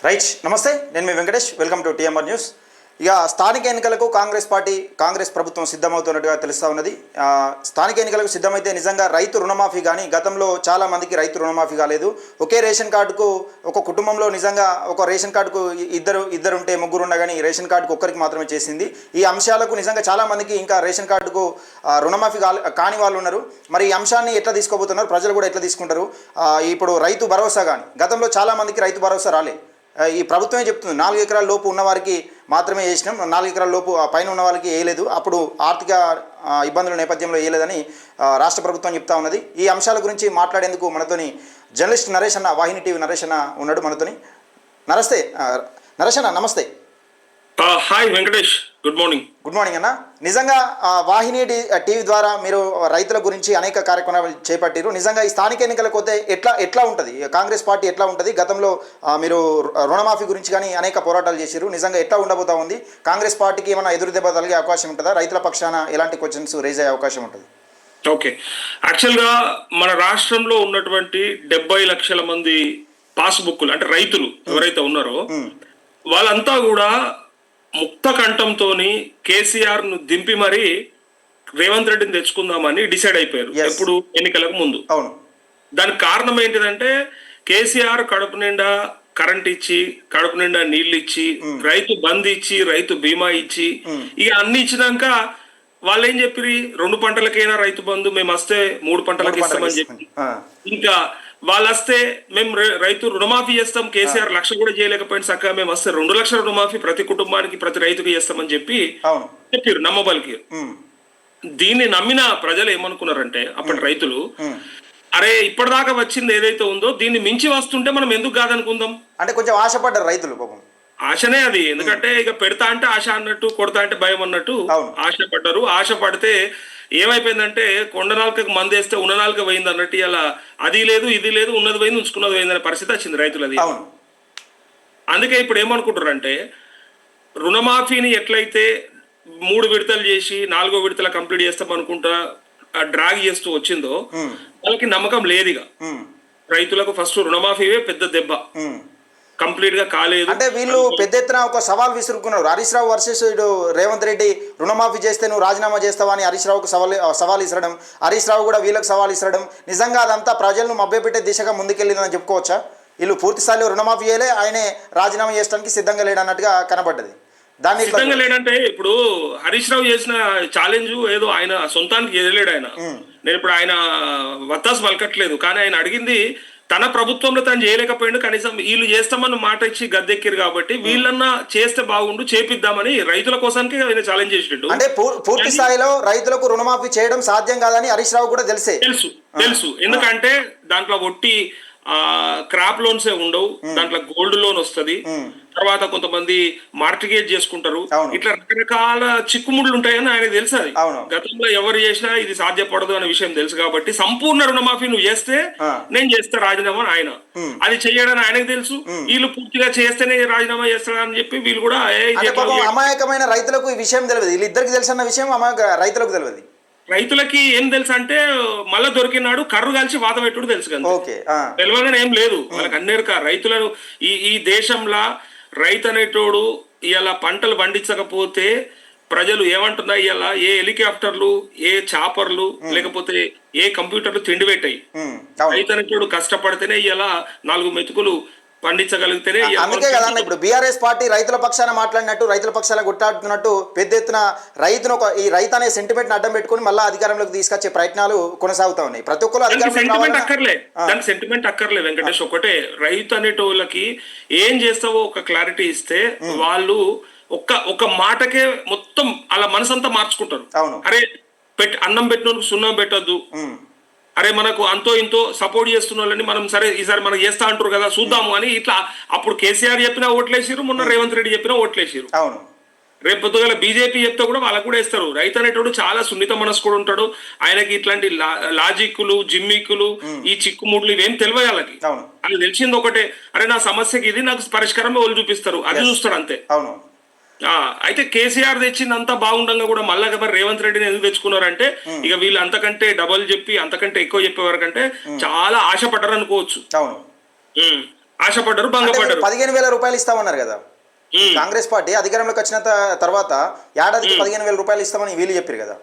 Right, నమస్తే. నేను మీ Venkatesh. Welcome to TMR news. ఇక స్థానిక ఎన్నికలకు కాంగ్రెస్ ప్రభుత్వం సిద్ధమవుతున్నట్టుగా తెలుస్తూ ఉన్నది. స్థానిక ఎన్నికలకు సిద్ధమైతే నిజంగా రైతు రుణమాఫీ కానీ గతంలో చాలా మందికి రైతు రుణమాఫీ కాలేదు. ఒకే రేషన్ కార్డుకు ఒక కుటుంబంలో నిజంగా ఒక రేషన్ కార్డుకు ఇద్దరు ఉంటే ముగ్గురు ఉన్నా కానీ రేషన్ కార్డుకు ఒక్కరికి మాత్రమే చేసింది. ఈ అంశాలకు నిజంగా చాలా మందికి ఇంకా రేషన్ కార్డుకు రుణమాఫీ కాని వాళ్ళు ఉన్నారు. మరి ఈ అంశాన్ని ఎట్లా తీసుకోబోతున్నారు, ప్రజలు కూడా ఎట్లా తీసుకుంటారు? ఇప్పుడు రైతు భరోసా కానీ గతంలో చాలా మందికి రైతు భరోసా రాలే. ఈ ప్రభుత్వమే చెప్తుంది 4 ఎకరాల లోపు ఉన్నవారికి మాత్రమే వేసినాం, 4 ఎకరాల లోపు పైన ఉన్న వాళ్ళకి వేయలేదు, అప్పుడు ఆర్థిక ఇబ్బందుల నేపథ్యంలో వేయలేదని రాష్ట్ర ప్రభుత్వం చెప్తా ఉన్నది. ఈ అంశాల గురించి మాట్లాడేందుకు మనతోని జర్నలిస్ట్ నరేష్ అన్న, వాహిని టీవీ నరేష్ అన్న ఉన్నాడు మనతోని. నరేష్ అన్న నమస్తే. Hi Venkatesh, good morning. Good morning అన్న. నిజంగా వాహిని టీవీ ద్వారా మీరు రైతుల గురించి అనేక కార్యక్రమాలు చేపట్టారు. నిజంగా ఈ స్థానిక ఎన్నికలకు పోతే ఎట్లా ఉంటుంది, కాంగ్రెస్ పార్టీ ఎట్లా ఉంటుంది? గతంలో మీరు రుణమాఫీ గురించి కానీ అనేక పోరాటాలు చేశారు. నిజంగా ఎట్లా ఉండబోతా ఉంది? కాంగ్రెస్ పార్టీకి ఏమైనా ఎదురు దెబ్బ తగిలే అవకాశం ఉంటుందా? రైతుల పక్షాన ఎలాంటి క్వశ్చన్స్ రేజ్ అయ్యే అవకాశం ఉంటుంది? ఓకే, యాక్చువల్గా మన రాష్ట్రంలో ఉన్నటువంటి 70 లక్షల మంది పాస్బుక్లు అంటే రైతులు ఎవరైతే ఉన్నారో వాళ్ళంతా కూడా ముక్త కంఠంతో కేసీఆర్ ను దింపి మరి రేవంత్ రెడ్డిని తెచ్చుకుందామని డిసైడ్ అయిపోయారు ఎప్పుడు ఎన్నికలకు ముందు. దానికి కారణం ఏంటిదంటే కేసీఆర్ కడుపు నిండా కరెంట్ ఇచ్చి, కడుపు నిండా నీళ్లు ఇచ్చి, రైతు బంద్ ఇచ్చి, రైతు బీమా ఇచ్చి, ఇక అన్ని ఇచ్చినాక వాళ్ళు ఏం చెప్పిరి, 2 పంటలకైనా రైతు బంధు మేము వస్తే 3 పంటలకు ఇస్తామని చెప్పి, ఇంకా వాళ్ళు వస్తే మేము రైతు రుణమాఫీ చేస్తాం, కేసీఆర్ 1 లక్ష కూడా చేయలేకపోయిన చక్కగా మేము వస్తే 2 లక్షల రుణమాఫీ ప్రతి కుటుంబానికి ప్రతి రైతుకి చేస్తామని చెప్పి చెప్పారు, నమ్మబలికి. దీన్ని నమ్మిన ప్రజలు ఏమనుకున్నారంటే అప్పటి రైతులు, అరే ఇప్పటిదాకా వచ్చింది ఏదైతే ఉందో దీన్ని మించి వస్తుంటే మనం ఎందుకు కాదనుకుందాం అంటే కొంచెం ఆశపడ్డారు రైతులు. పాపం ఆశనే అది, ఎందుకంటే ఇక పెడతా అంటే ఆశ అన్నట్టు, కొడతా అంటే భయం అన్నట్టు ఆశపడ్డారు. ఆశపడితే ఏమైపోయిందంటే కొండ నాలుకకు మందేస్తే ఉన్న నాలుక పోయింది అన్నట్టు ఇలా అది లేదు ఇది లేదు, ఉన్నది పోయింది ఉంచుకున్నది పోయింది అనే పరిస్థితి వచ్చింది రైతులది. అందుకే ఇప్పుడు ఏమనుకుంటారు అంటే రుణమాఫీని ఎట్లయితే 3 విడతలు చేసి 4వ విడతల కంప్లీట్ చేస్తాం అనుకుంటా డ్రాగ్ చేస్తూ వచ్చిందో వాళ్ళకి నమ్మకం లేదు. ఇక రైతులకు ఫస్ట్ రుణమాఫీవే పెద్ద దెబ్బ, కంప్లీట్ గా కాలేదు అంటే వీళ్ళు పెద్ద ఎత్తున ఒక సవాల్ విసురుకున్నారు. హరీష్ రావు వర్సెస్ రేవంత్ రెడ్డి, రుణమాఫీ చేస్తే నువ్వు రాజీనామా చేస్తావా అని హరీష్ రావుకు సవాల్ ఇసరడం, హరీష్ రావు కూడా వీళ్ళకి సవాల్ ఇసరడం, నిజంగా అదంతా ప్రజలను మభ్యపెట్టే దిశగా ముందుకెళ్ళిందని చెప్పుకోవచ్చా? వీళ్ళు పూర్తి స్థాయిలో రుణమాఫీ చేయలే, ఆయనే రాజీనామా చేయడానికి సిద్ధంగా లేడన్నట్టుగా కనబడ్డది. దాన్ని సిద్ధంగా లేడంటే ఇప్పుడు హరీష్ రావు చేసిన ఛాలెంజ్ ఏదో ఆయన సొంతానికి ఎదలేడు ఆయన. నేను ఇప్పుడు ఆయన వత్తాసు పలకట్లేదు, కానీ ఆయన అడిగింది తన ప్రభుత్వంలో తను చేయలేకపోయిండు, కనీసం వీళ్ళు చేస్తామని మాట ఇచ్చి గద్దెక్కిరు కాబట్టి వీళ్ళన్నా చేస్తే బాగుండు చేపిద్దామని రైతుల కోసానికి ఆయన ఛాలెంజ్ చేసినట్టు. అంటే పూర్తి స్థాయిలో రైతులకు రుణమాఫీ చేయడం సాధ్యం కాదని హరీష్ రావు కూడా తెలుసు. ఎందుకంటే దాంట్లో ఒట్టి క్రాప్ లోన్సే ఉండవు, దాంట్లో గోల్డ్ లోన్ వస్తుంది, తర్వాత కొంతమంది మార్టిగేజ్ చేసుకుంటారు, ఇట్లా రకరకాల చిక్కుముళ్ళు ఉంటాయని ఆయన తెలుసు. అది గతంలో ఎవరు చేసినా ఇది సాధ్యపడదు అనే విషయం తెలుసు కాబట్టి సంపూర్ణ రుణమాఫీ నువ్వు చేస్తే నేను చేస్తా రాజీనామా అని ఆయన, అది చేయడని ఆయనకు తెలుసు. వీళ్ళు పూర్తిగా చేస్తేనే రాజీనామా చేస్తారని చెప్పి వీళ్ళు కూడా అమాయకమైన రైతులకు ఈ విషయం తెలియదు, వీళ్ళిద్దరికి తెలుసు అన్న విషయం రైతులకు తెలియదు. రైతులకి ఏం తెలుసు అంటే మళ్ళా దొరికినాడు కర్రు కాల్చి వాత పెట్టుడు తెలుసు కదా, తెలియగానే ఏం లేదు వాళ్ళకి అన్నేరుక. రైతులను ఈ దేశంలో రైతు అనేటోడు ఇలా పంటలు పండించకపోతే ప్రజలు ఏమంటున్నా, ఇలా ఏ హెలికాప్టర్లు, ఏ చాపర్లు, లేకపోతే ఏ కంప్యూటర్లు తిండి పెట్టాయి. రైతు అనేటోడు కష్టపడితేనే ఇలా 4 మెతుకులు పండించగలిగితేనే. అందుకే కదన్న ఇప్పుడు బీఆర్ఎస్ పార్టీ రైతుల పక్షాన మాట్లాడినట్టు, రైతుల పక్షాన కొట్టాడుతున్నట్టు పెద్ద ఎత్తున ఈ రైతు అనే సెంటిమెంట్ అడ్డం పెట్టుకుని మళ్ళీ అధికారంలోకి తీసుకొచ్చే ప్రయత్నాలు కొనసాగుతా ఉన్నాయి. ప్రతి ఒక్కరు దానికి సెంటిమెంట్ అక్కర్లే వెంకటేష్. ఒకటే, రైతు అనేటోళ్ళకి ఏం చేస్తావో ఒక క్లారిటీ ఇస్తే వాళ్ళు ఒక మాటకే మొత్తం అలా మనసంతా మార్చుకుంటారు. అరే అన్నం పెట్టినోళ్ళకి సున్నం పెట్టద్దు, అరే మనకు అంతో ఇంతో సపోర్ట్ చేస్తున్న వాళ్ళని మనం సరే ఈసారి మనం చేస్తా అంటారు కదా చూద్దాము అని ఇట్లా. అప్పుడు కేసీఆర్ చెప్పినా ఓట్లేసారు, మొన్న రేవంత్ రెడ్డి చెప్పినా ఓట్లేసారు. రేపు పొద్దుగల బీజేపీ చెప్తే కూడా వాళ్ళకు కూడా ఇస్తారు. రైతు అనేటోడు చాలా సున్నిత మనస్కుడు ఉంటాడు, ఆయనకి ఇట్లాంటి లాజిక్లు, జిమ్మికులు, ఈ చిక్కుముడ్లు ఇవేం తెలియదు వాళ్ళకి. అది తెలిసింది ఒకటే, అరే నా సమస్యకి ఇది నాకు పరిష్కారం వాళ్ళు చూపిస్తారు, అది చూస్తాడు అంతే. అయితే కేసీఆర్ తెచ్చిందంతా బాగుండగా కూడా మళ్ళా రేవంత్ రెడ్డిని ఎందుకు తెచ్చుకున్నారంటే ఇక వీళ్ళు అంతకంటే డబల్ చెప్పి అంతకంటే ఎక్కువ చెప్పేవారు కంటే చాలా ఆశపడ్డారు అనుకోవచ్చు. ఆశపడ్డారు, అంటే భంగపడ్డారు. 15,000 రూపాయలు ఇస్తామన్నారు కదా కాంగ్రెస్ పార్టీ అధికారంలోకి వచ్చిన తర్వాత ఏడాదికి 15,000 రూపాయలు ఇస్తామని వీళ్ళు చెప్పారు కదా.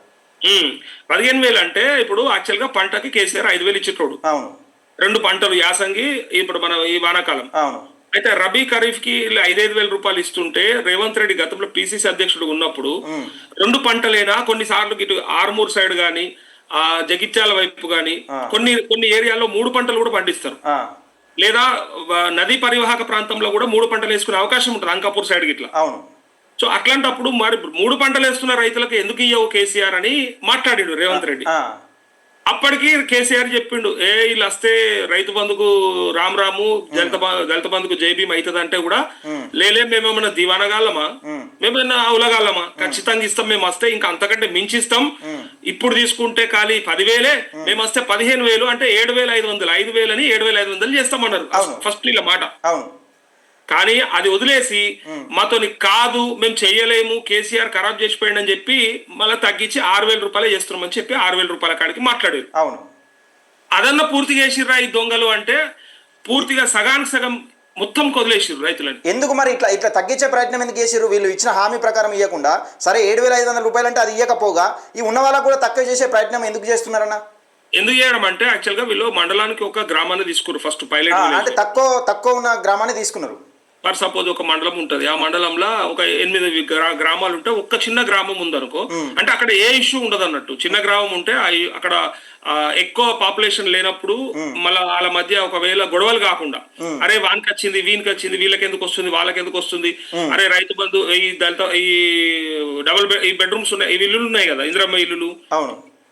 15,000 అంటే ఇప్పుడు యాక్చువల్ గా పంటకి కేసీఆర్ 5,000 ఇచ్చేటోడు. అవును 2 పంటలు యాసంగి, ఇప్పుడు మన ఈ వానాకాలం. అవును అయితే రబీ ఖరీఫ్ కి 5,000 రూపాయలు ఇస్తుంటే రేవంత్ రెడ్డి గతంలో పిసిసి అధ్యక్షుడు ఉన్నప్పుడు 2 పంటలైనా కొన్నిసార్లు ఇటు ఆర్మూర్ సైడ్ గానీ జగిత్యాల వైపు గానీ కొన్ని ఏరియాల్లో 3 పంటలు కూడా పండిస్తారు. లేదా నదీ పరివాహక ప్రాంతంలో కూడా 3 పంటలు వేసుకునే అవకాశం ఉంటుంది, అంకాపూర్ సైడ్ గిట్లా. అవును సో అట్లాంటప్పుడు మరి 3 పంటలు వేస్తున్న రైతులకు ఎందుకు ఇయ్యవు కేసీఆర్ అని మాట్లాడాడు రేవంత్ రెడ్డి. అప్పటికి కేసీఆర్ చెప్పిండు, వీళ్ళు వస్తే రైతు బంధుకు రాము దళిత బంధుకు జైభీం అవుతుంది అంటే కూడా లేలే, మేమేమన్నా దివానగాళ్ళమా, మేమేమన్నా అవులగాళ్ళమా, ఖచ్చితంగా ఇస్తాం, మేము వస్తే ఇంకా అంతకంటే మించిస్తాం. ఇప్పుడు తీసుకుంటే ఖాళీ 10,000, మేము వస్తే 15,000 అంటే 7,500, 5,000 అని 7,500 చేస్తామన్నారు ఫస్ట్ ఇలా మాట. కానీ అది వదిలేసి మాతోని కాదు, మేము చెయ్యలేము, కేసీఆర్ ఖరాబ్ చేసిపోయింది అని చెప్పి మళ్ళీ తగ్గించి 6,000 రూపాయలు చేస్తున్నామని చెప్పి 6,000 రూపాయల కాడికి మాట్లాడారు. అవును అదన్నా పూర్తిగా చేసిర్రా ఈ దొంగలు అంటే పూర్తిగా సగానికి సగం మొత్తం కొదిలేసిర్రు రైతులని. ఎందుకు మరి ఇట్లా ఇట్లా తగ్గించే ప్రయత్నం ఎందుకు చేసిర్రు? వీళ్ళు ఇచ్చిన హామీ ప్రకారం ఇవ్వకుండా సరే 7,500 రూపాయలు అంటే అది ఇవ్వకపోగా ఈ ఉన్న వాళ్ళకు కూడా తక్కువ చేసే ప్రయత్నం ఎందుకు చేస్తున్నారన్న? ఎందుకు చేయడం అంటే యాక్చువల్ గా వీళ్ళు మండలానికి ఒక గ్రామాన్ని తీసుకున్నారు ఫస్ట్ పైలట్. అంటే తక్కువ ఉన్న గ్రామాన్ని తీసుకున్నారు. ఫర్ సపోజ్ ఒక మండలం ఉంటది, ఆ మండలంలో ఒక 8 గ్రామాలు ఉంటే ఒక్క చిన్న గ్రామం ఉందనుకో, అంటే అక్కడ ఏ ఇష్యూ ఉండదు అన్నట్టు. చిన్న గ్రామం ఉంటే అక్కడ ఎక్కువ పాపులేషన్ లేనప్పుడు మళ్ళీ వాళ్ళ మధ్య ఒకవేళ గొడవలు కాకుండా, అరే వానికి వచ్చింది వీనికి వచ్చింది, వీళ్ళకి ఎందుకు వస్తుంది వాళ్ళకి ఎందుకు వస్తుంది, అరే రైతు బంధు ఈ దళిత ఈ ఈ బెడ్రూమ్స్ ఉన్నాయి, ఈ ఇల్లులు ఉన్నాయి కదా ఇందిరమ్మ ఇల్లులు,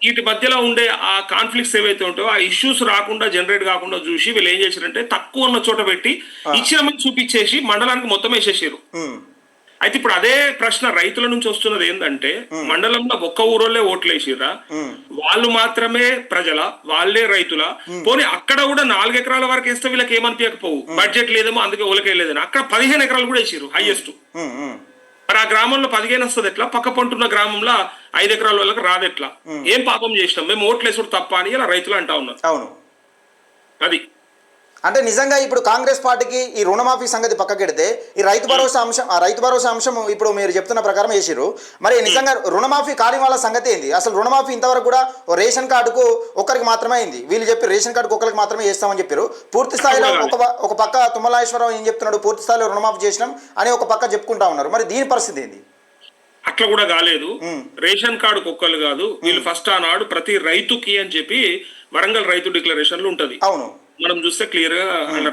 వీటి మధ్యలో ఉండే ఆ కాన్ఫ్లిక్ట్స్ ఏవైతే ఉంటాయో ఆ ఇష్యూస్ రాకుండా జనరేట్ కాకుండా చూసి వీళ్ళు ఏం చేశారంటే తక్కువ ఉన్న చోట పెట్టి ఇచ్చినమని చూపించేసి మండలానికి మొత్తం వేసేసారు. అయితే ఇప్పుడు అదే ప్రశ్న రైతుల నుంచి వస్తున్నది ఏంటంటే, మండలంలో ఒక్క ఊరోళ్ళే ఓట్లు వేసిర్రా, వాళ్ళు మాత్రమే ప్రజల, వాళ్ళే రైతుల, పోనీ అక్కడ కూడా 4 ఎకరాల వరకు వేస్తే వీళ్ళకి ఏమనిపించకపోవు, బడ్జెట్ లేదేమో అందుకే ఓలకేయలేదని అక్కడ 15 ఎకరాలు కూడా వేసిర్రు హైయెస్ట్. మరి ఆ గ్రామంలో 15 వస్తుంది ఎట్లా, పక్క పంటున్న గ్రామంలో 5 ఎకరాల వాళ్ళకి రాదెట్లా? ఏం పాపం చేసినాం మేము, ఓట్లేసుడు తప్ప అని ఇలా రైతులు అంటా ఉన్నారు. అవును అది అంటే నిజంగా ఇప్పుడు కాంగ్రెస్ పార్టీకి ఈ రుణమాఫీ సంగతి పక్కకెడితే ఈ రైతు భరోసా అంశం ఇప్పుడు మీరు చెప్తున్న ప్రకారం వేసిర్రు. మరి నిజంగా రుణమాఫీ కాని వాళ్ళ సంగతి ఏంది? అసలు రుణమాఫీ ఇంతవరకు కూడా రేషన్ కార్డుకు ఒకరికి మాత్రమే అయింది. వీళ్ళు చెప్పి రేషన్ కార్డుకు ఒకరికి మాత్రమే చేస్తామని చెప్పారు. పూర్తి స్థాయిలో ఒక పక్క తుమ్మలాశ్వరరావు ఏం చెప్తున్నాడు, పూర్తి స్థాయిలో రుణమాఫీ చేసినాం అని ఒక పక్క చెప్పుకుంటా ఉన్నారు. మరి దీని పరిస్థితి ఏంది? అట్లా కూడా కాలేదు. రేషన్ కార్డు ఒక్కళ్ళు కాదు, వీళ్ళు ఫస్ట్ ఆనాడు ప్రతి రైతుకి అని చెప్పి వరంగల్ రైతు డిక్లరేషన్లు ఉంటది. అవును మనం చూస్తే క్లియర్ గా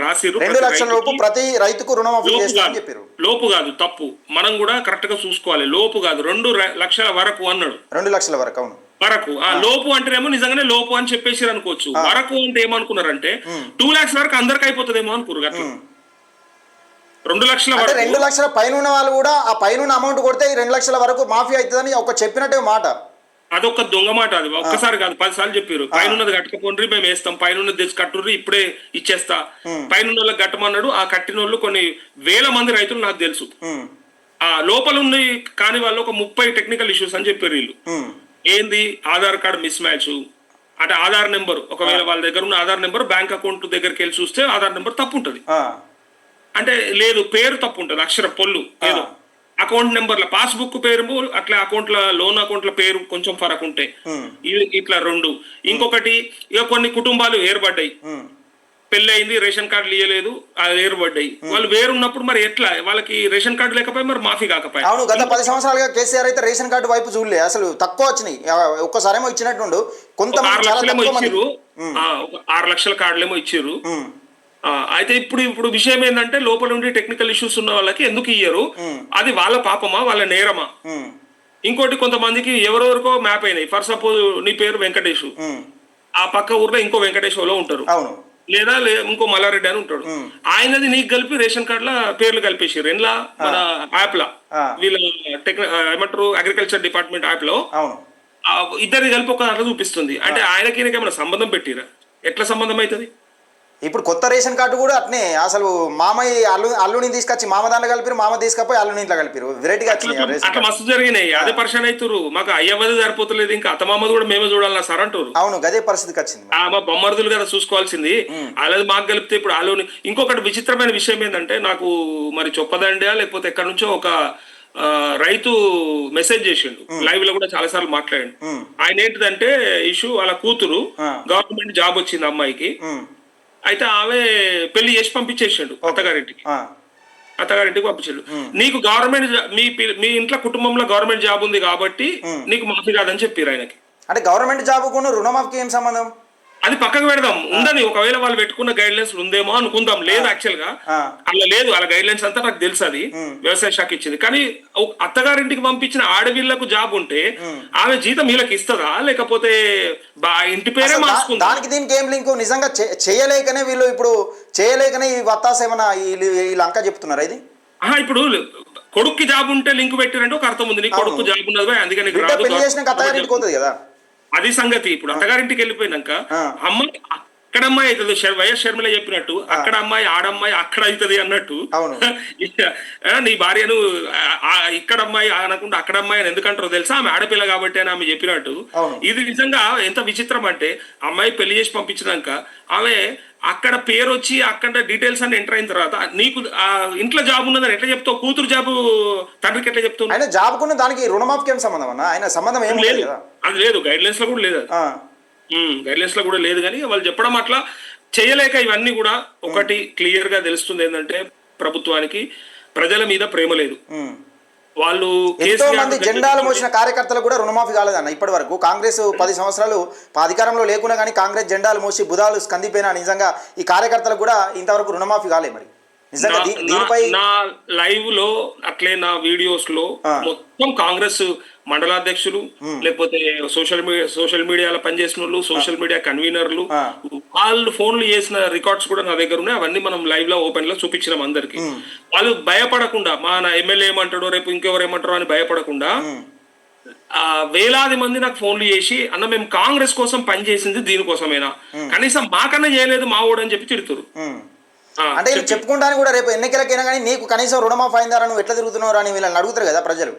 రాసిరు 2 లక్షల లోపు ప్రతి రైతుకు రుణమాఫీ చేస్తామని చెప్పారు. లోపు కాదు, తప్పు, మనం కూడా కరెక్ట్ గా చూసుకోవాలి. లోపు కాదు, 2 లక్షల వరకు అన్నాడు. 2 లక్షల వరకు. అవును వరకు. ఆ లోపు అంటేనేమో నిజంగానే లోపు అని చెప్పేసి అనుకోవచ్చు. వరకు అంటే ఏమనుకున్నారంటే 2 lakhs వరకు అందరికి అయిపోతుందేమో అనుకున్నారు. అట్లా 2 లక్షల వరకు, 2 లక్షల పైన ఉన్న వాళ్ళు కూడా ఆ పైన అమౌంట్ కొడితే 2 లక్షల వరకు మాఫీ అవుతుందని ఒక చెప్పినట్టే మాట. అదొక దొంగ మాట. అది ఒక్కసారి కాదు 10 సార్లు చెప్పారు. పైన కట్టకపోండ్రి, మేము వేస్తాం, పైన తెచ్చి కట్టుర్రి, ఇప్పుడే ఇచ్చేస్తా, పైన వాళ్ళకి కట్టమన్నాడు. ఆ కట్టిన వాళ్ళు కొన్ని వేల మంది రైతులు నాకు తెలుసు. ఆ లోపల ఉండి కాని వాళ్ళు ఒక 30 టెక్నికల్ ఇష్యూస్ అని చెప్పారు వీళ్ళు. ఏంది, ఆధార్ కార్డ్ మిస్ మ్యాచ్, అంటే ఆధార్ నెంబర్, ఒకవేళ వాళ్ళ దగ్గర ఉన్న ఆధార్ నెంబర్ బ్యాంక్ అకౌంట్ దగ్గరికి వెళ్ళి చూస్తే ఆధార్ నెంబర్ తప్పు ఉంటుంది, అంటే లేదు పేరు తప్పు ఉంటుంది, అక్షర పొల్లు ఏదో, అకౌంట్ నెంబర్ల పాస్బుక్ పేరు అట్లా, అకౌంట్ల లోన్ అకౌంట్ల పేరు కొంచెం ఫరక్ ఉంటాయి. ఇట్లా 2. ఇంకొకటి ఇక కొన్ని కుటుంబాలు ఏర్పడ్డాయి, పెళ్లి అయింది, రేషన్ కార్డులు ఇవ్వలేదు, అది ఏర్పడ్డాయి. వాళ్ళు వేరున్నప్పుడు మరి ఎట్లా, వాళ్ళకి రేషన్ కార్డు లేకపోయి మరి మాఫీ కాకపోయి. అవును, గత 10 సంవత్సరాలుగా కేసీఆర్ అయితే రేషన్ కార్డు వైపు చూడలే, అసలు తక్కువ వచ్చినాయి. ఒక్కసారేమో ఇచ్చినట్టుండు, కొంత 6 లక్షలేమో ఇచ్చిర్రు, ఒక 6 లక్షల కార్డులేమో ఇచ్చిర్రు. అయితే ఇప్పుడు విషయం ఏంటంటే, లోపల ఉండి టెక్నికల్ ఇష్యూస్ ఉన్న వాళ్ళకి ఎందుకు ఇయ్యరు, అది వాళ్ళ పాపమా వాళ్ళ నేరమా? ఇంకోటి, కొంతమందికి ఎవరెవరికో మ్యాప్ అయినాయి. ఫర్ సపోజ్ నీ పేరు వెంకటేష్, ఆ పక్క ఊర్లో ఇంకో వెంకటేశ్వర్లో ఉంటారు, లేదా ఇంకో మల్లారెడ్డి అని ఉంటాడు, ఆయనది నీకు కలిపి రేషన్ కార్డుల పేర్లు కలిపేసారు. ఎన్లా మన యాప్ లా, వీళ్ళ ఏమంటారు అగ్రికల్చర్ డిపార్ట్మెంట్ యాప్ లో ఇద్దరిని కలిపి ఒక దాంట్లో చూపిస్తుంది. అంటే ఆయనకి ఏమైనా సంబంధం పెట్టిరా? ఎట్లా సంబంధం అవుతుంది? ఇప్పుడు కొత్త రేషన్ కార్డు కూడా అట్నే అసలు మామయ్య అల్లుని తీసుకొచ్చి మామ దాంట్లో కలిపిరు, మామ తీసుకపోయి అల్లుని ఇంట్లో కలిపిరు. వెరైటీగా వచ్చినాయి రేషన్ అట్లా మస్తు జరిగినాయి. అదే పరిచయం అవుతారు. మాకు అయ్యవది సరిపోతలేదు, ఇంకా అత్తమామది కూడా మేమే చూడాలన్నా సార్ అంటారు. అవును, గదే పరిస్థితికి వచ్చింది. మా బొమ్మర్దులు కదా చూసుకోవాల్సింది. అలాగే మాకు కలిపితే ఇప్పుడు అల్లుని. ఇంకొకటి విచిత్రమైన విషయం ఏంటంటే, నాకు మరి చొప్పదండా లేకపోతే ఎక్కడి నుంచో ఒక రైతు మెసేజ్ చేసిండు, లైవ్ లో కూడా చాలా సార్లు మాట్లాడండి. ఆయన ఏంటిదంటే ఇష్యూ, వాళ్ళ కూతురు గవర్నమెంట్ జాబ్ వచ్చింది అమ్మాయికి. అయితే ఆమె పెళ్లి చేసి పంపించేసాడు అత్తగారింటికి. పంపించాడు. నీకు గవర్నమెంట్ మీ ఇంట్లో కుటుంబంలో గవర్నమెంట్ జాబ్ ఉంది కాబట్టి నీకు మాఫీ కాదని చెప్పారు ఆయనకి. అంటే గవర్నమెంట్ జాబ్ రుణమాఫీకి ఏం సంబంధం? అది పక్కకు పెడదాం, ఉండని. ఒకవేళ వాళ్ళు పెట్టుకున్న గైడ్ లైన్స్ ఉందేమో అనుకుందాం. లేదు, యాక్చువల్ గా అలా లేదు. వాళ్ళ గైడ్ లైన్స్ అంతా నాకు తెలుసు, అది వ్యవసాయ శాఖ ఇచ్చింది. కానీ అత్తగారింటికి పంపించిన ఆడవిళ్లకు జాబ్ ఉంటే ఆమె జీతం వీళ్ళకి ఇస్తుందా, లేకపోతే ఇంటి పేరే మార్చుకుందా? దానికి దీనికి ఏం లింక్? నిజంగా చేయలేకనే వీళ్ళు ఇప్పుడు చేయలేకనే ఈ వత్తాస ఏమన్నా వీళ్ళు అంక చెప్తున్నారా ఇది? ఇప్పుడు కొడుక్కి జాబ్ ఉంటే లింక్ పెట్టారంటే ఒక అర్థం ఉంది. నీ కొడుకు జాబ్ ఉన్నది, అందుకని పెళ్లి చేసిన అత్తగారింటికి పోతుంది కదా, అది సంగతి. ఇప్పుడు అత్తగారింటికి వెళ్ళిపోయినాక అమ్మాయి అక్కడ అమ్మాయి అవుతుంది. వైఎస్ షర్మిల చెప్పినట్టు అక్కడ అమ్మాయి ఆడమ్మాయి అక్కడ అవుతుంది అన్నట్టు. నీ భార్యను ఇక్కడ అమ్మాయి అనకుండా అక్కడ అమ్మాయి అని ఎందుకంటారో తెలుసా? ఆమె ఆడపిల్ల కాబట్టి అని ఆమె చెప్పినట్టు. ఇది నిజంగా ఎంత విచిత్రం అంటే, అమ్మాయి పెళ్లి చేసి పంపించినాక ఆమె అక్కడ పేరు వచ్చి అక్కడ డీటెయిల్స్ అన్ని ఎంటర్ అయిన తర్వాత నీకు ఇంట్లో జాబ్ ఉన్నదని ఎట్లా చెప్తావు? కూతురు జాబ్ తండ్రికి ఎట్లా చెప్తావు? ఆయన జాబ్ కున్న దానికి రుణమాఫీకి ఏం సంబంధం అన్న? ఆయన సంబంధం ఏం లేదు, అది లేదు. గైడ్ లైన్స్ లో కూడా లేదు, గైడ్ లైన్స్ లో కూడా లేదు. కానీ వాళ్ళు చెప్పడం అట్లా చేయలేక ఇవన్నీ కూడా ఒకటి క్లియర్ గా తెలుస్తుంది ఏంటంటే, ప్రభుత్వానికి ప్రజల మీద ప్రేమ లేదు. వాళ్ళు ఎంతో మంది జెండాలు మోసిన కార్యకర్తలు కూడా రుణమాఫీ కాలేదన్న ఇప్పటి వరకు. కాంగ్రెస్ 10 సంవత్సరాలు అధికారంలో లేకున్నా కానీ కాంగ్రెస్ జెండాలు మోసి బుధాలు స్కందిపోయినా నిజంగా ఈ కార్యకర్తలకు కూడా ఇంతవరకు రుణమాఫీ కాలే. మరి నిజంగా దీనిపై నా లైవ్ లో అట్లే నా వీడియోస్ లో మొత్తం కాంగ్రెస్ మండలాధ్యక్షులు, లేకపోతే సోషల్ మీడియాలో పనిచేసిన వాళ్ళు, సోషల్ మీడియా కన్వీనర్లు, వాళ్ళు ఫోన్లు చేసిన రికార్డ్స్ కూడా నా దగ్గర ఉన్నాయి. అవన్నీ మనం లైవ్ లో ఓపెన్ లో చూపించినాం అందరికి. వాళ్ళు భయపడకుండా, మా నా ఎమ్మెల్యే ఏమంటాడో రేపు ఇంకెవరు ఏమంటారో అని భయపడకుండా వేలాది మంది నాకు ఫోన్లు చేసి, అన్న మేము కాంగ్రెస్ కోసం పనిచేసింది దీనికోసమేనా, కనీసం మాకన్నా చేయలేదు మా ఓడు అని చెప్పి తిడుతురు. అంటే వీళ్ళు చెప్పుకుంటాను కూడా రేపు ఎన్నికలకైనా కానీ నీకు కనీసం రుణమాఫీ అయిందారా, నువ్వు ఎట్లా తిరుగుతున్నావు అని వీళ్ళని అడుగుతారు కదా ప్రజలు.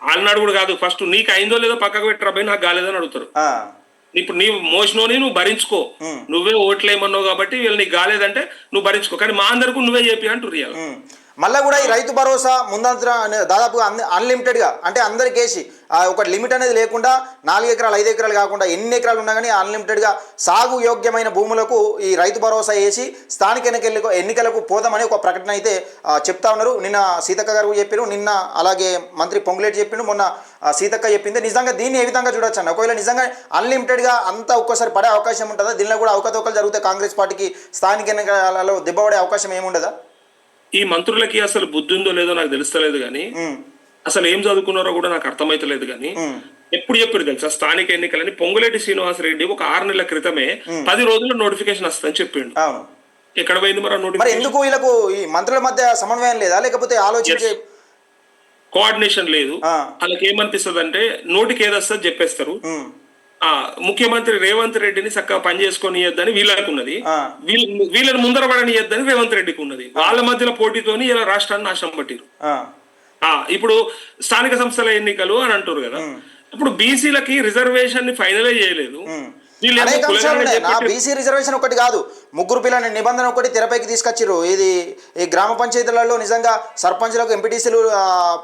వాళ్ళని అడుగుడు కాదు, ఫస్ట్ నీకు అయిందో లేదో పక్కకు పెట్టరా పోయి, నాకు కాలేదని అడుగుతారు. ఇప్పుడు నీవు మోసినోని నువ్వు భరించుకో, నువ్వే ఓట్లేమన్నావు కాబట్టి వీళ్ళు నీకు కాలేదంటే నువ్వు భరించుకో, కానీ మా అందరికీ నువ్వే చెప్పి అంటున్నారు. మళ్ళీ కూడా ఈ రైతు భరోసా ముందంతా దాదాపుగా అన్లిమిటెడ్గా, అంటే అందరికి వేసి ఒక లిమిట్ అనేది లేకుండా 4 ఎకరాలు 5 ఎకరాలు కాకుండా ఎన్ని ఎకరాలు ఉన్నా కానీ అన్లిమిటెడ్గా సాగు యోగ్యమైన భూములకు ఈ రైతు భరోసా వేసి స్థానిక ఎన్నికలకు పోదామని ఒక ప్రకటన అయితే చెప్తా ఉన్నారు. నిన్న సీతక్క గారు చెప్పారు, నిన్న అలాగే మంత్రి పొంగులేటి చెప్పిండు, మొన్న సీతక్క చెప్పింది. నిజంగా దీన్ని ఏ విధంగా చూడొచ్చు అన్న? ఒకవేళ నిజంగా అన్లిమిటెడ్గా అంతా ఒక్కోసారి పడే అవకాశం ఉంటుందా? దీనిలో కూడా అవకతవకలు జరిగితే కాంగ్రెస్ పార్టీకి స్థానిక ఎన్నికలలో దెబ్బపడే అవకాశం ఏముండదా? ఈ మంత్రులకి అసలు బుద్ధి ఉందో లేదో నాకు తెలుస్తలేదు, కానీ అసలు ఏం చదువుకున్నారో కూడా నాకు అర్థమైతలేదు. కానీ ఎప్పుడు చెప్పారు తెలుసా, స్థానిక ఎన్నికలని పొంగులేటి శ్రీనివాసరెడ్డి ఒక 6 నెలల క్రితమే 10 రోజుల్లో నోటిఫికేషన్ వస్తుందని చెప్పిండు. ఎక్కడ పోయింది మరి నోటిఫికేషన్? ఎందుకు వీళ్ళకు ఈ మంత్రుల మధ్య సమన్వయం లేదా, లేకపోతే ఆలోచించే కోఆర్డినేషన్ లేదు? వాళ్ళకి ఏమనిపిస్తుంది అంటే, నోటికి ఏదొస్తుంది చెప్పేస్తారు. ముఖ్యమంత్రి రేవంత్ రెడ్డిని చక్కగా పని చేసుకొని ఇవ్వద్దని వీళ్ళకి ఉన్నది, వీళ్ళని ముందర పడనియద్దని రేవంత్ రెడ్డికి ఉన్నది. వాళ్ళ మధ్యలో పోటీతోని ఇలా రాష్ట్రాన్ని నాశనం పట్టిరు. ఇప్పుడు స్థానిక సంస్థల ఎన్నికలు అని అంటారు కదా, ఇప్పుడు బీసీలకి రిజర్వేషన్ ని ఫైనలైజ్ చేయలేదు. బీసీ రిజర్వేషన్ ఒకటి కాదు, 3 పిల్లల నిబంధన ఒకటి తెరపైకి తీసుకొచ్చిర్రు. ఇది ఈ గ్రామ పంచాయతీలలో నిజంగా సర్పంచ్లకు ఎంపీటీసీలు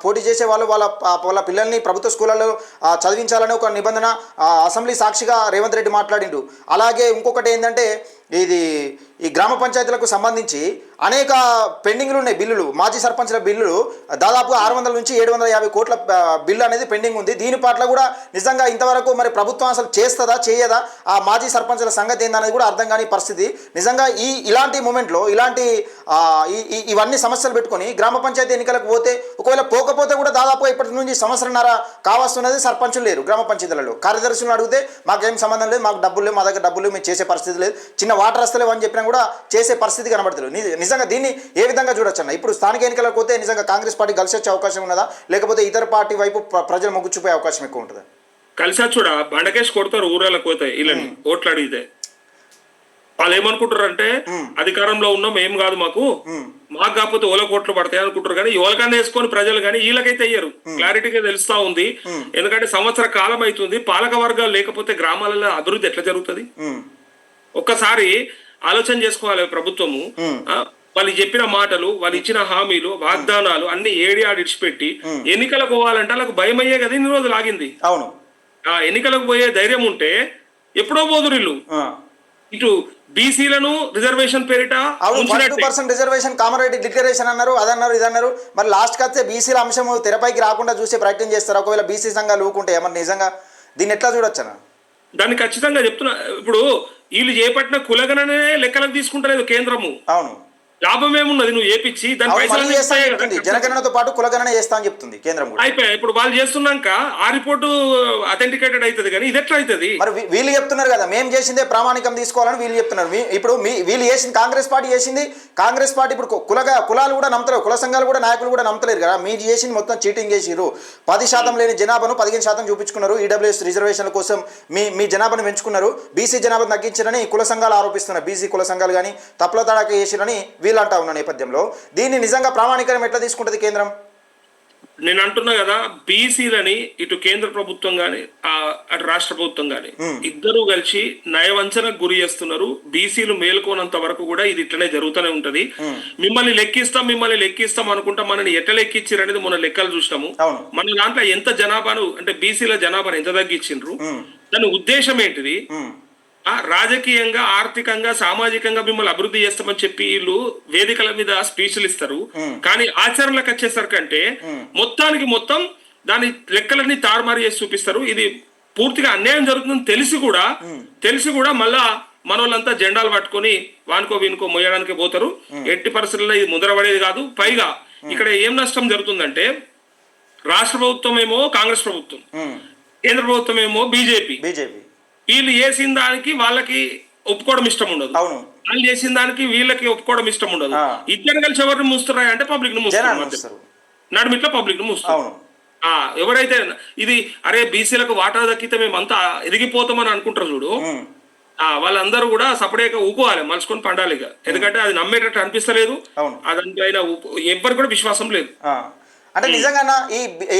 పోటీ చేసే వాళ్ళు వాళ్ళ పిల్లల్ని ప్రభుత్వ స్కూళ్ళలో చదివించాలని ఒక నిబంధన అసెంబ్లీ సాక్షిగా రేవంత్ రెడ్డి మాట్లాడిండు. అలాగే ఇంకొకటి ఏంటంటే, ఇది ఈ గ్రామ పంచాయతీలకు సంబంధించి అనేక పెండింగ్లు ఉన్నాయి బిల్లులు, మాజీ సర్పంచ్ల బిల్లులు దాదాపుగా 600 నుంచి 750 కోట్ల బిల్లు అనేది పెండింగ్ ఉంది. దీని పట్ల కూడా నిజంగా ఇంతవరకు మరి ప్రభుత్వం అసలు చేస్తుందా చేయదా, ఆ మాజీ సర్పంచ్ల సంగతి ఏందనేది కూడా అర్థం కాని పరిస్థితి. నిజంగా ఇలాంటి మూమెంట్లో ఇవన్నీ సమస్యలు పెట్టుకొని గ్రామ పంచాయతీ ఎన్నికలకు పోతే, ఒకవేళ పోకపోతే కూడా దాదాపుగా ఇప్పటి నుంచి 1.5 సంవత్సరాల కావస్తున్నది. సర్పంచులు లేరు గ్రామ పంచాయతీలలో, కార్యదర్శులను అడిగితే మాకేం సంబంధం లేదు, మాకు డబ్బులు లేవు, మా దగ్గర డబ్బులు మేము చేసే పరిస్థితి లేదు, చిన్న వాటర్ వస్తలేవు అని చెప్పినా కూడా చేసే పరిస్థితి కనబడుతుంది. నిజంగా దీన్ని ఏ విధంగా చూడొచ్చు అన్న? ఇప్పుడు స్థానిక ఎన్నికలకు పోతే నిజంగా కాంగ్రెస్ పార్టీ కలిసి వచ్చే అవకాశం ఉన్నదా, లేకపోతే ఇతర పార్టీ వైపు ప్రజలు మొగ్గు చూపే అవకాశం ఎక్కువ ఉంటుందా? కలిసి చూడ బండకేసి కొడతారు ఊరాలకు పోతాయి, ఇలా ఓట్లు అడిగితే వాళ్ళు ఏమనుకుంటారు అంటే అధికారంలో ఉన్నాం ఏం కాదు మాకు కాకపోతే ఓల కోట్లు పడతాయి అనుకుంటారు, కానీ ఓలకన్నా వేసుకొని ప్రజలు కానీ వీళ్ళకైతే అయ్యారు. క్లారిటీగా తెలుస్తా ఉంది. ఎందుకంటే సంవత్సర కాలం అవుతుంది, పాలక వర్గాలు లేకపోతే గ్రామాలలో అభివృద్ధి ఎట్లా జరుగుతుంది? ఒక్కసారి ఆలోచన చేసుకోవాలి ప్రభుత్వము. వాళ్ళు చెప్పిన మాటలు, వాళ్ళు ఇచ్చిన హామీలు, వాగ్దానాలు అన్ని ఏడి ఆడిచిపెట్టి ఎన్నికలకు పోవాలంటే వాళ్ళకు భయం అయ్యే కదా ఇన్ని రోజులు ఆగింది. అవును, ఆ ఎన్నికలకు పోయే ధైర్యం ఉంటే ఎప్పుడో పోదురిల్లు. ఇటు బీసీలను రిజర్వేషన్ పేరిట 2% రిజర్వేషన్, కామారెడ్డి డిక్లరేషన్ అన్నారు, అదన్నారు ఇదన్నారు. మరి లాస్ట్ వస్తే బీసీల అంశం తెరపైకి రాకుండా చూసే ప్రయత్నం చేస్తారు. ఒకవేళ బీసీ సంఘాలు ఊకుంటే మరి నిజంగా దీన్ని ఎట్లా చూడొచ్చనా? దాన్ని ఖచ్చితంగా చెప్తున్నా. ఇప్పుడు వీళ్ళు చేపట్టిన కులగణనే లెక్కలకు తీసుకుంటలేదు కేంద్రము. అవును, లాభం ఏమున్నది నువ్వు ఏపిచ్చి దాని పైసలు జనగణనతో పాటు కులగణన చేస్తా అని చెప్తుంది కేంద్రం. అయిపోయి ఇప్పుడు వాళ్ళు చేస్తున్నాక ఆ రిపోర్టు అథెంటికేటెడ్ అవుతుంది, కానీ ఇది ఎట్లా అవుతుంది? మరి వీళ్ళు చెప్తున్నారు కదా మేము చేసిందే ప్రామాణికం తీసుకోవాలని వీళ్ళు చెప్తున్నారు. ఇప్పుడు వీళ్ళు చేసింది కాంగ్రెస్ పార్టీ చేసింది. కాంగ్రెస్ పార్టీ ఇప్పుడు కులాలు కూడా నమ్మతలేరు, కుల సంఘాలు కూడా నాయకులు కూడా నమ్మతలేరు కదా. మీరు చేసింది మొత్తం చీటింగ్ చేసిరు. 10% లేని జనాభాను 15% చూపించుకున్నారు. ఈడబ్ల్యూఎస్ రిజర్వేషన్ల కోసం మీ జనాభాను పెంచుకున్నారు. బీసీ జనాభాను తగ్గించారని కుల సంఘాలు ఆరోపిస్తున్నారు. బీసీ కుల సంఘాలు కానీ తప్పుల తడాక చేసిరని వీళ్ళు అంటా ఉన్న నేపథ్యంలో దీన్ని నిజంగా ప్రామాణికం ఎట్లా తీసుకుంటుంది కేంద్రం? నేను అంటున్నా కదా, బీసీలని ఇటు కేంద్ర ప్రభుత్వం గాని అటు రాష్ట్ర ప్రభుత్వం గాని ఇద్దరు కలిసి నయవంచనకు గురి చేస్తున్నారు. బీసీలు మేల్కోనంత వరకు కూడా ఇది ఇట్లనే జరుగుతూనే ఉంటది. మిమ్మల్ని లెక్కిస్తాం అనుకుంటా మనని ఎట్లా లెక్కించారు అనేది మొన్న లెక్కలు చూసినాము. మన దాంట్లో ఎంత జనాభాను అంటే బీసీల జనాభాను ఎంత తగ్గించిండ్రు, దాని ఉద్దేశం ఏంటిది? రాజకీయంగా, ఆర్థికంగా, సామాజికంగా మిమ్మల్ని అభివృద్ధి చేస్తామని చెప్పి వీళ్ళు వేదికల మీద స్పీచ్లు ఇస్తారు, కానీ ఆచరణలకు వచ్చేసరికంటే మొత్తానికి మొత్తం దాని లెక్కలన్నీ తారుమారు చేసి చూపిస్తారు. ఇది పూర్తిగా అన్యాయం జరుగుతుందని తెలిసి కూడా మళ్ళా మనోళ్ళంతా జెండాలు పట్టుకొని వానుకో వీనుకో మోయడానికి పోతారు. ఎట్టి పరిస్థితుల్లో ఇది ముద్రపడేది కాదు. పైగా ఇక్కడ ఏం నష్టం జరుగుతుందంటే రాష్ట్ర ప్రభుత్వం ఏమో కాంగ్రెస్ ప్రభుత్వం, కేంద్ర ప్రభుత్వం ఏమో బీజేపీ. వీళ్ళు చేసిన దానికి వాళ్ళకి ఒప్పుకోవడం ఇష్టం ఉండదు, వాళ్ళు చేసిన దానికి వీళ్ళకి ఒప్పుకోవడం ఇష్టం ఉండదు. ఇద్దరు కలిసి ఎవరిని మూస్తున్నాయి అంటే పబ్లిక్ ను మూస్తారు, నడుమిట్లా పబ్లిక్ ను మూస్తారు. ఎవరైతే ఇది అరే బీసీలకు వాటా దక్కితే మేమంతా ఎదిగిపోతామని అనుకుంటారు చూడు, వాళ్ళందరూ కూడా సపరేట్గా ఊకోవాలి, మలుచుకొని పండాలి. ఎందుకంటే అది నమ్మేటట్టు అనిపిస్తలేదు, దానిపైన ఎవ్వరికి కూడా విశ్వాసం లేదు. అంటే నిజంగా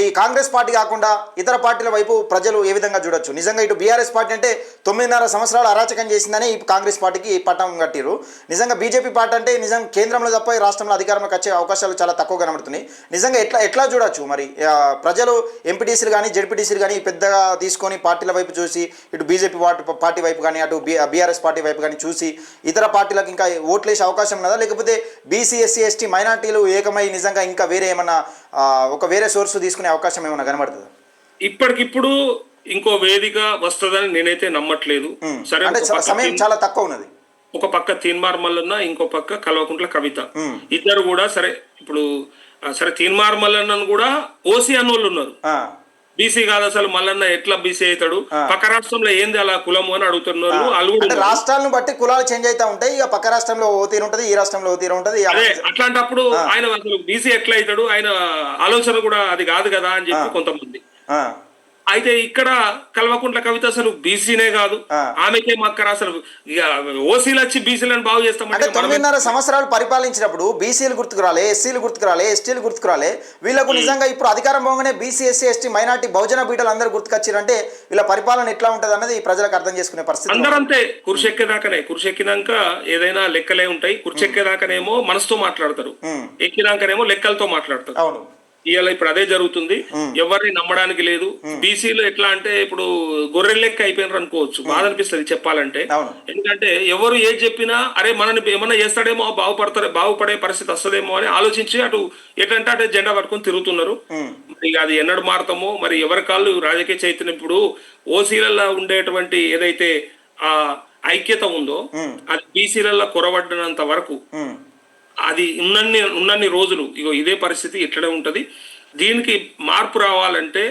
ఈ కాంగ్రెస్ పార్టీ కాకుండా ఇతర పార్టీల వైపు ప్రజలు ఏ విధంగా చూడొచ్చు? నిజంగా ఇటు బీఆర్ఎస్ పార్టీ అంటే 9.5 సంవత్సరాలు అరాచకం చేసిందని ఈ కాంగ్రెస్ పార్టీకి పట్టం కట్టిరు. నిజంగా బీజేపీ పార్టీ అంటే నిజం కేంద్రంలో తప్ప రాష్ట్రంలో అధికారంలోకి వచ్చే అవకాశాలు చాలా తక్కువ కనబడుతున్నాయి. నిజంగా ఎట్లా చూడొచ్చు మరి ప్రజలు? ఎంపీటీసీలు కానీ జెడ్పీటీసీలు కానీ పెద్దగా తీసుకొని పార్టీల వైపు చూసి ఇటు బీజేపీ పార్టీ వైపు కానీ అటు బీఆర్ఎస్ పార్టీ వైపు కానీ చూసి ఇతర పార్టీలకు ఇంకా ఓట్లేసే అవకాశం ఉన్నదా? లేకపోతే బీసీ, ఎస్సీ, ఎస్టీ, మైనార్టీలు ఏకమై నిజంగా ఇంకా వేరే ఏమన్నా ఒక వేరే సోర్స్ తీసుకునే అవకాశం ఏమైనా కనబడుతుందా? ఇప్పటికిప్పుడు ఇంకో వేదిక వస్తుందని నేనైతే నమ్మట్లేదు. సరే, సమయం చాలా తక్కువ ఉన్నది. ఒక పక్క తీన్మార్ మల్లన్న, ఇంకో పక్క కల్వకుంట్ల కవిత, ఇద్దరు కూడా సరే. ఇప్పుడు సరే తీన్మార్ మల్లన్నను కూడా ఓసీ అన్నోళ్ళు ఉన్నారు, బీసీ కాదు అసలు మల్లన్న ఎట్లా బీసీ అవుతాడు, పక్క రాష్ట్రంలో ఏంది అలా కులము అని అడుగుతున్నారు. రాష్ట్రాలను బట్టి కులాలు చేంజ్ అవుతా ఉంటాయి. ఇక పక్క రాష్ట్రంలో ఓ తీరు ఉంటది, ఈ రాష్ట్రంలో ఓ తీరు ఉంటది. అదే అట్లాంటప్పుడు ఆయన అసలు బీసీ ఎట్లా అవుతాడు, ఆయన ఆలోచన కూడా అది కాదు కదా అని చెప్పి కొంతమంది. అయితే ఇక్కడ కల్వకుంట్ల కవిత అసలు బీసీనే కాదు, ఆమెకే మక్కర అసలు ఓసీలు వచ్చి బీసీలను బాగు చేస్తామంటే 9.5 సంవత్సరాలు పరిపాలించినప్పుడు బీసీలు గుర్తుకురాలే, ఎస్సీలు గుర్తుకురాలే, ఎస్టీలు గుర్తుకురాలే. వీళ్ళకు నిజంగా ఇప్పుడు అధికారం పోగానే బీసీ, ఎస్సీ, ఎస్టీ, మైనార్టీ, బహుజన బీటలు అందరూ గుర్తుకొచ్చారంటే వీళ్ళ పరిపాలన ఎట్లా ఉంటది అన్నది ప్రజలకు అర్థం చేసుకునే పరిస్థితి. అందరంతే కుర్చెక్కేదాకానే, కుర్చెక్కినాక ఏదైనా లెక్కలే ఉంటాయి. కుర్చెక్కేదాకానేమో మనసుతో మాట్లాడతారు, ఎక్కినాకనేమో లెక్కలతో మాట్లాడతారు. అవును, ఇవాళ ఇప్పుడు అదే జరుగుతుంది. ఎవరిని నమ్మడానికి లేదు. బీసీలు ఎట్లా అంటే ఇప్పుడు గొర్రెల లెక్క అయిపోయినారు అనుకోవచ్చు. బాధ అనిపిస్తుంది చెప్పాలంటే. ఎందుకంటే ఎవరు ఏది చెప్పినా అరే మనని ఏమన్నా చేస్తాడేమో, బాగుపడే పరిస్థితి వస్తుందేమో అని ఆలోచించి అటు ఎటంటే అటు జెండా పట్టుకొని తిరుగుతున్నారు. ఇక అది ఎన్నడు మారుతామో మరి. ఎవరి కాళ్ళు రాజకీయ చైతన్యం ఇప్పుడు ఓసీలలో ఉండేటువంటి ఏదైతే ఆ ఐక్యత ఉందో అది బీసీలలో కొరవడ్డనంత వరకు అది ఉన్నన్ని రోజులు ఇగో ఇదే పరిస్థితి ఇట్లనే ఉంటది. దీనికి మార్పు రావాలంటే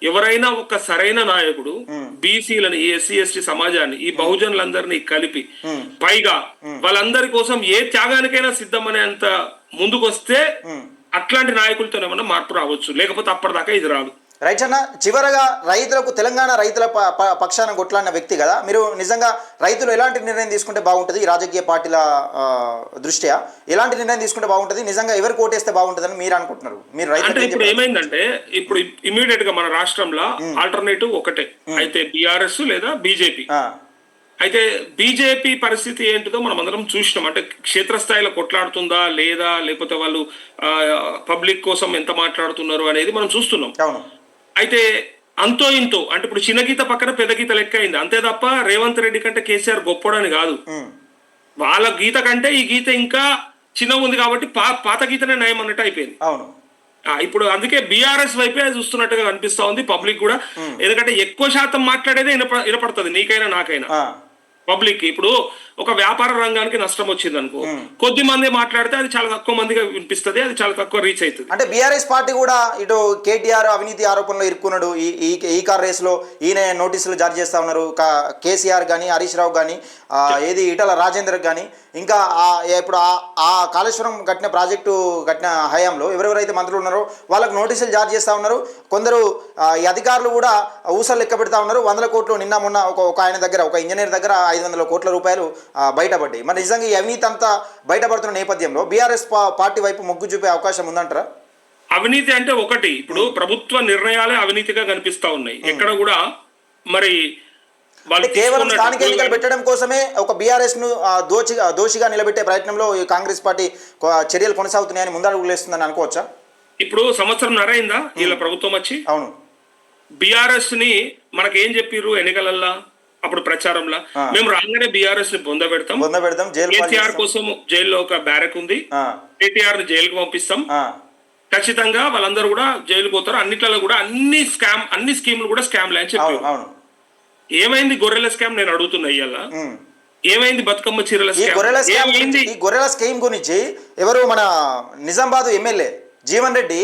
ఎవరైనా ఒక సరైన నాయకుడు బీసీలని, ఈ ఎస్సీ ఎస్టీ సమాజాన్ని, ఈ బహుజనులందరినీ కలిపి పైగా వాళ్ళందరి కోసం ఏ త్యాగానికైనా సిద్ధమనేంత ముందుకొస్తే అట్లాంటి నాయకులతో ఏమన్నా మార్పు రావచ్చు. లేకపోతే అప్పటిదాకా ఇది రాదు. రైట్ అన్న, చివరగా రైతులకు తెలంగాణ రైతుల పక్షాన కొట్లాడిన వ్యక్తి కదా మీరు, నిజంగా రైతులు ఎలాంటి నిర్ణయం తీసుకుంటే బాగుంటుంది ఈ రాజకీయ పార్టీల దృష్ట్యా ఎలాంటి నిర్ణయం తీసుకుంటే బాగుంటుంది, నిజంగా ఎవరు కోటేస్తే బాగుంటుందని మీరు అనుకుంటున్నారు? మీరు అంటే ఇప్పుడు ఏమైందంటే ఇప్పుడు ఇమీడియట్ గా మన రాష్ట్రంలో ఆల్టర్నేటివ్ ఒకటే, అయితే బీఆర్ఎస్ లేదా బీజేపీ. అయితే బీజేపీ పరిస్థితి ఏంటిదో మనం అందరం చూసినాం. అంటే క్షేత్రస్థాయిలో కొట్లాడుతుందా లేదా, లేకపోతే వాళ్ళు పబ్లిక్ కోసం ఎంత మాట్లాడుతున్నారు అనేది మనం చూస్తున్నాం. అయితే అంతో ఇంతో అంటే ఇప్పుడు చిన్న గీత పక్కన పెద్ద గీత లెక్క అయింది అంతే తప్ప రేవంత్ రెడ్డి కంటే కేసీఆర్ గొప్పడని కాదు. వాళ్ళ గీత కంటే ఈ గీత ఇంకా చిన్నగా ఉంది కాబట్టి పాత గీతనే నయం అన్నట్టు అయిపోయింది. ఇప్పుడు అందుకే బీఆర్ఎస్ వైపే చూస్తున్నట్టుగా కనిపిస్తా ఉంది పబ్లిక్ కూడా. ఎందుకంటే ఎక్కువ శాతం మాట్లాడేదే వినపడుతుంది నీకైనా నాకైనా. పబ్లిక్ ఇప్పుడు ఒక వ్యాపార రంగానికి నష్టం వచ్చింది అనుకో, కొద్ది మంది మాట్లాడితే అది చాలా తక్కువ మందిగా వినిపిస్తుంది, అది చాలా తక్కువ రీచ్ అవుతుంది. అంటే బీఆర్ఎస్ పార్టీ కూడా ఇటు కేటీఆర్ అవినీతి ఆరోపణలో ఇరుక్కున్నాడు, ఈ కార్ రేస్ లో ఈయన నోటీసులు జారీ చేస్తా ఉన్నారు. కేసీఆర్ కానీ హరీష్ రావు కానీ ఏది ఈటల రాజేందర్ కానీ ఇంకా ఇప్పుడు ఆ కాళేశ్వరం కట్టిన ప్రాజెక్టు కట్టిన హయాంలో ఎవరెవరైతే మంత్రులు ఉన్నారో వాళ్ళకు నోటీసులు జారీ చేస్తూ ఉన్నారు. కొందరు ఈ అధికారులు కూడా ఊసలు లెక్క పెడతా ఉన్నారు. 100 కోట్లు నిన్న మొన్న ఒక ఆయన దగ్గర, ఒక ఇంజనీర్ దగ్గర 500 కోట్ల రూపాయలు బయటపడ్డాయి. మరి నిజంగా ఈ అవినీతి అంతా బయటపడుతున్న నేపథ్యంలో బీఆర్ఎస్ పార్టీ వైపు మొగ్గు చూపే అవకాశం ఉందంటారా? అవినీతి అంటే ఒకటి, ఇప్పుడు ప్రభుత్వ నిర్ణయాలే అవినీతిగా కనిపిస్తా ఉన్నాయి. ఎక్కడ కూడా మరి కేవలం స్థానిక ఎన్నికలు పెట్టడం కోసమే ఒక బీఆర్ఎస్ ను దోషిగా నిలబెట్టే ప్రయత్నంలో ఈ కాంగ్రెస్ పార్టీ చర్యలు కొనసాగుతున్నాయని ముందడుగులు వేస్తుందని అనుకోవచ్చా? ఇప్పుడు సంవత్సరం నరైందా వీళ్ళ ప్రభుత్వం వచ్చి? అవును. బీఆర్ఎస్ ని మనకేం చెప్పిర్రు ఎన్నికలల్లా, అప్పుడు ప్రచారంలో మేము రాగానే బీఆర్ఎస్ ని బొందబెడతాం, కేసీఆర్ కోసం జైల్లో ఒక బ్యారెక్ ఉంది, కేటీఆర్ ని జైలుకు పంపిస్తాం, ఖచ్చితంగా వాళ్ళందరూ కూడా జైలుకు పోతారు, అన్నిట్లలో కూడా అన్ని స్కీములు కూడా స్కామ్ అని చెప్పారు. ఏమైంది గొర్రెల స్కామ్ నేను అడుగుతున్నా ఇయ్యాల, ఏమైంది బతుకమ్మ చీరల స్కామ్? ఈ గొర్రెల స్కీమ్ గురించి ఎవరు మన నిజామాబాద్ ఎమ్మెల్యే జీవన్ రెడ్డి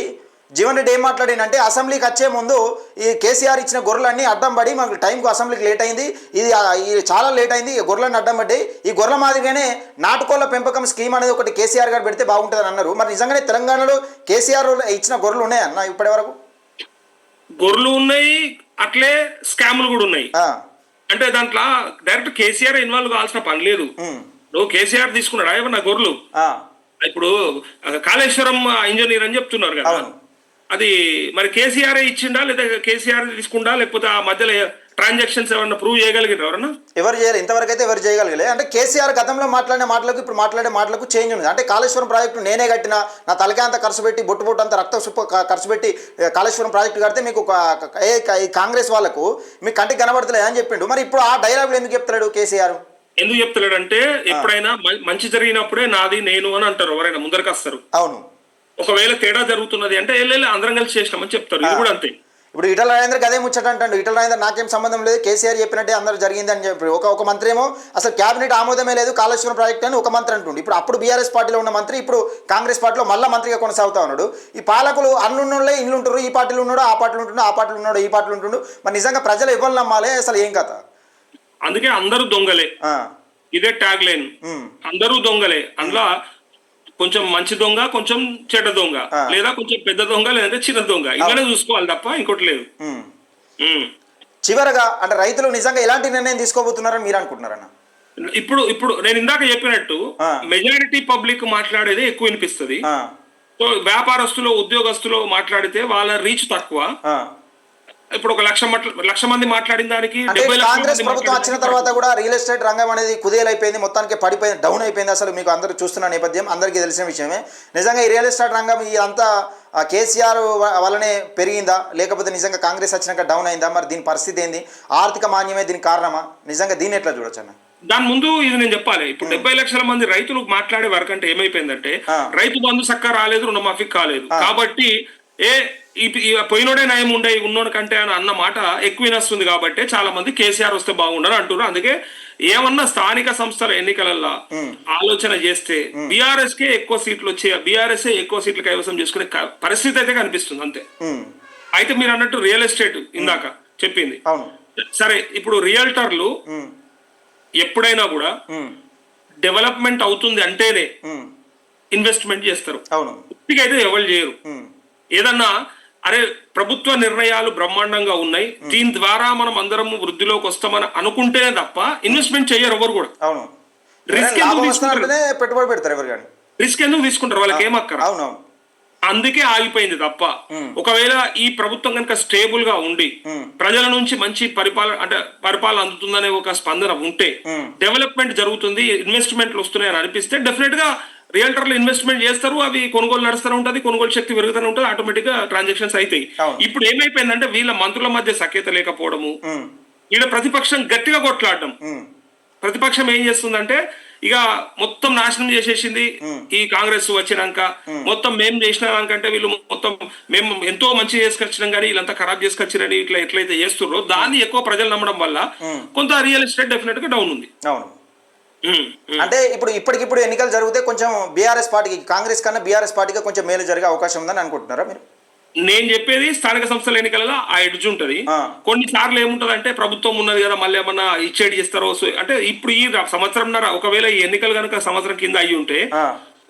ఏం మాట్లాడిందంటే, అసెంబ్లీకి వచ్చే ముందు ఈ కేసీఆర్ ఇచ్చిన గొర్రెలన్నీ అడ్డం పడి మాకు టైంకు అసెంబ్లీకి లేట్ అయింది, ఇది చాలా లేట్ అయింది, గొర్రెలన్నీ అడ్డం పడ్డాయి, ఈ గొర్రెల మాదిరిగానే నాటుకోళ్ల పెంపకం స్కీమ్ అనేది ఒకటి కేసీఆర్ గారు పెడితే బాగుంటుందని అన్నారు. మరి నిజంగానే తెలంగాణలో కేసీఆర్ ఇచ్చిన గొర్రెలు ఉన్నాయన్న ఇప్పటి వరకు? గొర్రెలు ఉన్నాయి, అట్లే స్కాములు కూడా ఉన్నాయి. అంటే దాంట్లో డైరెక్ట్ కేసీఆర్ ఇన్వాల్వ్ కావాల్సిన పని లేదు. నువ్వు కేసీఆర్ తీసుకున్నాడా ఏమన్నా గొర్రెలు? ఇప్పుడు కాళేశ్వరం ఇంజనీర్ అని చెప్తున్నారు కదా, అది మరి కేసీఆర్ ఇచ్చిండా లేదా కేసీఆర్ తీసుకుంటా, లేకపోతే ఆ మధ్యలో ట్రాన్సాక్షన్స్ ఏమన్నా ప్రూవ్ చేయగలిగారు ఎవరన్నా? ఎవరు చేయలేదు ఇంతవరకు అయితే, ఎవరు చేయగలిగలే. అంటే కేసీఆర్ గతంలో మాట్లాడిన మాటలకు ఇప్పుడు మాట్లాడే మాటలకు చేంజ్ ఉంది. అంటే కాళేశ్వరం ప్రాజెక్టు నేనే కట్టిన, నా తలకే అంత ఖర్చు పెట్టి బొట్టు అంత రక్త ఖర్చు పెట్టి కాళేశ్వరం ప్రాజెక్టు కడితే మీకు కాంగ్రెస్ వాళ్ళకు మీకు కంటికి కనబడతలేదు అని చెప్పిండు. మరి ఇప్పుడు ఆ డైలాగులు ఎందుకు చెప్తాడు కేసీఆర్? ఎందుకు చెప్తాడు అంటే, ఎప్పుడైనా మంచి జరిగినప్పుడే నాది నేను అని అంటారు, ఎవరైనా ముందరకు వస్తారు. అవును. ఒకవేళ తేడా జరుగుతున్నది అంటే అందరం కలిసి చేసినామని చెప్తారు. ఇది కూడా అంతే. ఇప్పుడు ఈటల రాజేందర్ అదే ముచ్చట అంటాడు. ఈటల రాజేందర్ నాకేం సంబంధం లేదు, కేసీఆర్ చెప్పినట్టే అందరూ జరిగింది అని చెప్పి ఒక మంత్రి ఏమో అసలు క్యాబినెట్ ఆమోదమే లేదు కాళేశ్వరం ప్రాజెక్ట్ అని ఒక మంత్రి అంటుండే. ఇప్పుడు అప్పుడు బీఆర్ఎస్ పార్టీలో ఉన్న మంత్రి ఇప్పుడు కాంగ్రెస్ పార్టీలో మళ్ళీ మంత్రిగా కొనసాగుతా ఉన్నాడు. ఈ పాలకులు అన్నున్నోళ్ళే ఇల్లు ఉంటారు, ఈ పార్టీలు ఉన్నాడు ఆ పార్టీలు ఉంటుండు, ఆ పార్టీలు ఉన్నాడు ఈ పార్టీలు ఉంటుండు. మరి నిజంగా ప్రజలు ఎవరు నమ్మాలి అసలు, ఏం కథ? అందుకే అందరూ దొంగలే, ఇదే ట్యాగ్ లైన్, అందరూ దొంగలే. అందులో కొంచెం మంచి దొంగ, కొంచెం చెడ్డ దొంగ, లేదా కొంచెం పెద్ద దొంగ, లేదంటే చిన్న దొంగ, ఇవన్నీ చూసుకోవాలి తప్ప ఇంకోటి లేదు. చివరగా అంటే రైతులు నిజంగా ఎలాంటి నిర్ణయం తీసుకోబోతున్నారని మీరు అనుకుంటున్నారన్న? ఇప్పుడు నేను ఇందాక చెప్పినట్టు మెజారిటీ పబ్లిక్ మాట్లాడేది ఎక్కువ వినిపిస్తుంది. సో వ్యాపారస్తులు ఉద్యోగస్తులు మాట్లాడితే వాళ్ళ రీచ్ తక్కువ. ఇప్పుడు ఒక 1,00,000 మంది మాట్లాడిన దానికి కాంగ్రెస్ ప్రభుత్వం వచ్చిన తర్వాత కూడా రియల్ ఎస్టేట్ రంగం అనేది కుదేలైపోయింది, మొత్తానికి పడిపోయింది, డౌన్ అయిపోయింది. అసలు మీకు అందరూ చూస్తున్న నేపథ్యం అందరికీ తెలిసిన విషయమే. నిజంగా ఈ రియల్ ఎస్టేట్ రంగం ఇదంతా కేసీఆర్ వల్లనే పెరిగిందా, లేకపోతే నిజంగా కాంగ్రెస్ వచ్చినాక డౌన్ అయిందా? మరి దీని పరిస్థితి ఏంది? ఆర్థిక మాన్యమే దీనికి కారణమా? నిజంగా దీన్ని ఎట్లా చూడొచ్చు అన్న? దాని ముందు ఇది నేను చెప్పాలి. ఇప్పుడు 70 లక్షల మంది రైతులు మాట్లాడే వరకు అంటే ఏమైపోయిందంటే, రైతు బంధు సక్క రాలేదు, రుణమాఫీ కాలేదు, కాబట్టి పోయినోడే నయం ఉండే ఉన్నోడు కంటే అని అన్న మాట ఎక్కువ వినొస్తుంది. కాబట్టి చాలా మంది కేసీఆర్ వస్తే బాగుండరు అంటున్నారు. అందుకే ఏమన్నా స్థానిక సంస్థల ఎన్నికలలో ఆలోచన చేస్తే బీఆర్ఎస్ కే ఎక్కువ సీట్లు వచ్చే, బీఆర్ఎస్ ఎక్కువ సీట్లు కైవసం చేసుకునే పరిస్థితి అయితే కనిపిస్తుంది అంతే. అయితే మీరు అన్నట్టు రియల్ ఎస్టేట్ ఇందాక చెప్పింది సరే. ఇప్పుడు రియల్టర్లు ఎప్పుడైనా కూడా డెవలప్మెంట్ అవుతుంది అంటేనే ఇన్వెస్ట్మెంట్ చేస్తారు, అయితే ఎవరు చేయరు. ఏదన్నా అరే ప్రభుత్వ నిర్ణయాలు బ్రహ్మాండంగా ఉన్నాయి, దీని ద్వారా మనం అందరం వృద్ధిలోకి వస్తామని అనుకుంటేనే తప్ప ఇన్వెస్ట్మెంట్ చేయరు ఎవరు కూడా. అవును, రిస్క్ లాభం ఎందుకు వస్తుందంటేనే తీసుకుంటారు? పెట్టుబడి పెడతారు ఎవరు కానీ. రిస్క్ ఎందుకు తీసుకుంటారు? వాళ్ళకి ఏమక్కర. అవునవును. అందుకే ఆగిపోయింది తప్ప ఒకవేళ ఈ ప్రభుత్వం కనుక స్టేబుల్ గా ఉండి ప్రజల నుంచి మంచి పరిపాలన అందుతుందనే ఒక స్పందన ఉంటే డెవలప్మెంట్ జరుగుతుంది, ఇన్వెస్ట్మెంట్లు వస్తున్నాయని అనిపిస్తే డెఫినెట్ గా రియల్టర్లు ఇన్వెస్ట్మెంట్ చేస్తారు, అవి కొనుగోలు నడుస్తూనే ఉంటుంది, కొనుగోలు శక్తి పెరుగుతూనే ఉంటుంది, ఆటోమేటిక్ గా ట్రాన్సాక్షన్స్ అవుతాయి. ఇప్పుడు ఏమైపోయిందంటే వీళ్ళ మంత్రుల మధ్య సఖ్యత లేకపోవడము, వీళ్ళ ప్రతిపక్షం గట్టిగా కొట్లాడడం. ప్రతిపక్షం ఏం చేస్తుందంటే ఇక మొత్తం నాశనం చేసేసింది ఈ కాంగ్రెస్ వచ్చినాక, మొత్తం మేము చేసినాకంటే వీళ్ళు మొత్తం మేము ఎంతో మంచి చేసుకొచ్చినాం కానీ వీళ్ళంతా ఖరాబ్ చేసుకొచ్చిరని ఇట్లా ఎట్లయితే చేస్తున్నారో దాన్ని ఎక్కువ ప్రజలు నమ్మడం వల్ల కొంత రియల్ ఎస్టేట్ డెఫినెట్ గా డౌన్ ఉంది. అవును. అంటే ఇప్పటికిప్పుడు ఎన్నికలు జరిగితే కొంచెం బీఆర్ఎస్ పార్టీకి, కాంగ్రెస్ కన్నా బీఆర్ఎస్ పార్టీకి కొంచెం మేలు జరిగే అవకాశం ఉందని అనుకుంటున్నారా మీరు? నేను చెప్పేది స్థానిక సంస్థల ఎన్నికలలో ఆ ఎడ్జ్ ఉంటది. కొన్నిసార్లు ఏముంటది అంటే ప్రభుత్వం ఉన్నది కదా మళ్ళీ ఏమన్నా ఇచ్చేది చేస్తారో అంటే ఇప్పుడు ఈ సంవత్సరంన్నర ఒకవేళ ఈ ఎన్నికలు కనుక సంవత్సరం కింద అయ్యి ఉంటే,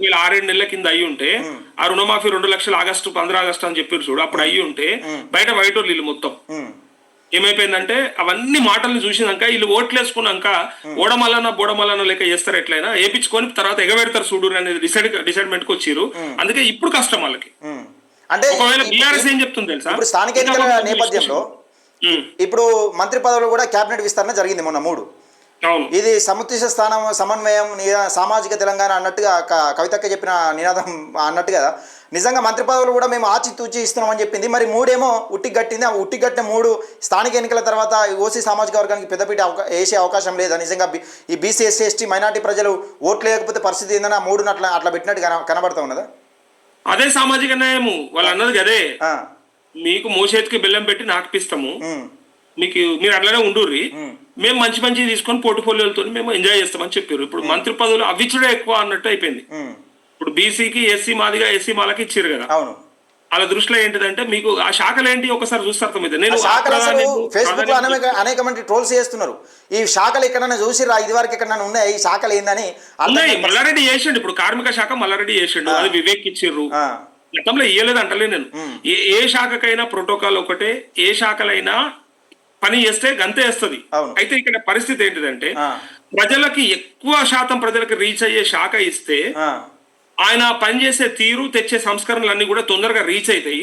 వీళ్ళు 6-7 నెలల కింద అయ్యి ఉంటే, ఆ రుణమాఫీ 2 లక్షలు ఆగస్టు 15 ఆగస్టు అని చెప్పారు చూడు, అప్పుడు అయ్యి ఉంటే బయట వైటోళ్ళు వీళ్ళు మొత్తం ఏమైపోయిందంటే అవన్నీ మాటలను చూసినాక వీళ్ళు ఓట్లు వేసుకున్నాక బోడమల్లన లెక్క చేస్తారు, ఎట్లయినా వేపించుకొని తర్వాత ఎగబెడతారు చూడు అనేది డిసైడ్మెంట్ కి వచ్చిర్రు. అందుకే ఇప్పుడు కష్టం వాళ్ళకి. అంటే ఒకవేళ బీఆర్ఎస్ ఏం చెప్తుంది తెలుసా, ఇప్పుడు స్థానిక ఎన్నికల నేపథ్యంలో ఇప్పుడు మంత్రి పదవులు కూడా కేబినెట్ విస్తరణ జరిగింది మొన్న 3. ఇది సముచిత స్థానం, సమన్వయం, సామాజిక తెలంగాణ అన్నట్టుగా కవితక్క చెప్పిన నినాదం అన్నట్టుగా నిజంగా మంత్రి పదవులు కూడా మేము ఆచితూచి ఇస్తున్నామని చెప్పింది. మరి 3 ఏమో ఉట్టి గట్టింది. ఆ ఉట్టి గట్టిన 3 స్థానిక ఎన్నికల తర్వాత ఓసీ సామాజిక వర్గానికి పెద్దపీట వేసే అవకాశం లేదా? నిజంగా ఈ బీసీ, ఎస్సీ, ఎస్టీ, మైనార్టీ ప్రజలు ఓట్లు లేకపోతే పరిస్థితి ఏందని ఆ 3 అట్లా పెట్టినట్టు కనబడతా ఉన్నదా? అదే సామాజిక న్యాయము వాళ్ళు అన్నది అదే. మీకు మోసేతికి బెల్లం పెట్టి నాకిపిస్తాము, మీకు మీరు అట్లనే ఉండుర్రి, మేము మంచి మంచి తీసుకొని పోర్ట్ఫోలియోలతో మేము ఎంజాయ్ చేస్తామని చెప్పారు. ఇప్పుడు మంత్రి పదవులు అవిచ్చుడే ఎక్కువ అన్నట్టు అయిపోయింది. ఇప్పుడు బీసీకి ఎస్సీ మాదిగా ఎస్సీ మాలకి ఇచ్చారు కదా, వాళ్ళ దృష్టిలో ఏంటిదంటే మీకు ఆ శాఖలు ఏంటి ఒకసారి చూస్తే అర్థమైంది. నేను ఫేస్బుక్ లో అనేక మంది ట్రోల్స్ చేస్తున్నారు, ఈ శాఖలు ఎక్కడైనా చూసిరా, ఇది వరకు ఎక్కడైనా ఉన్నాయి ఈ శాఖలు ఏందని. మల్లారెడ్డి చేసిండు, ఇప్పుడు కార్మిక శాఖ మల్లారెడ్డి చేసిండు, అది వివేక్ ఇచ్చిర్రు, గతంలో ఇయ్యలేదు అంటలే నేను. ఏ శాఖకైనా ప్రోటోకాల్ ఒకటే, ఏ శాఖలైనా పని చేస్తే గంతే వేస్తుంది. అయితే ఇక్కడ పరిస్థితి ఏంటిదంటే ప్రజలకి ఎక్కువ శాతం ప్రజలకు రీచ్ అయ్యే శాఖ ఇస్తే ఆయన పనిచేసే తీరు, తెచ్చే సంస్కరణలు అన్ని కూడా తొందరగా రీచ్ అవుతాయి,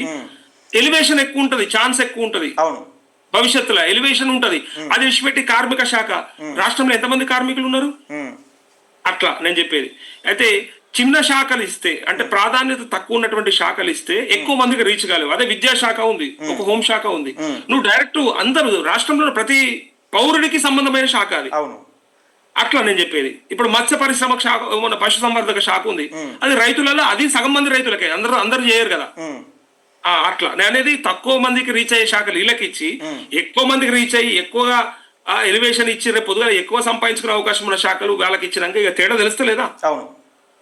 ఎలివేషన్ ఎక్కువ ఉంటది, ఛాన్స్ ఎక్కువ ఉంటది, భవిష్యత్తులో ఎలివేషన్ ఉంటది. అది విడిచిపెట్టి కార్మిక శాఖ, రాష్ట్రంలో ఎంతమంది కార్మికులు ఉన్నారు? అట్లా నేను చెప్పేది. అయితే చిన్న శాఖలు ఇస్తే, అంటే ప్రాధాన్యత తక్కువ ఉన్నటువంటి శాఖలు ఇస్తే ఎక్కువ మందికి రీచ్ కాలేవు. అదే విద్యాశాఖ ఉంది, ఒక హోంశాఖ ఉంది, నువ్వు డైరెక్ట్ అందరూ రాష్ట్రంలో ప్రతి పౌరుడికి సంబంధమైన శాఖ అది. అట్లా నేను చెప్పేది. ఇప్పుడు మత్స్య పరిశ్రమ శాఖ, పశు సంవర్ధక శాఖ ఉంది, అది రైతులలో, అది సగం మంది రైతులకే, అందరూ చేయరు కదా. అట్లా నేను అనేది తక్కువ మందికి రీచ్ అయ్యే శాఖలు వీళ్ళకి ఇచ్చి, ఎక్కువ మందికి రీచ్ అయ్యి ఎక్కువగా ఎలివేషన్ ఇచ్చి రేపు పొద్దుగా ఎక్కువ సంపాదించుకునే అవకాశం ఉన్న శాఖలు వాళ్ళకి ఇచ్చినాక ఇక తేడా తెలుస్తలేదా?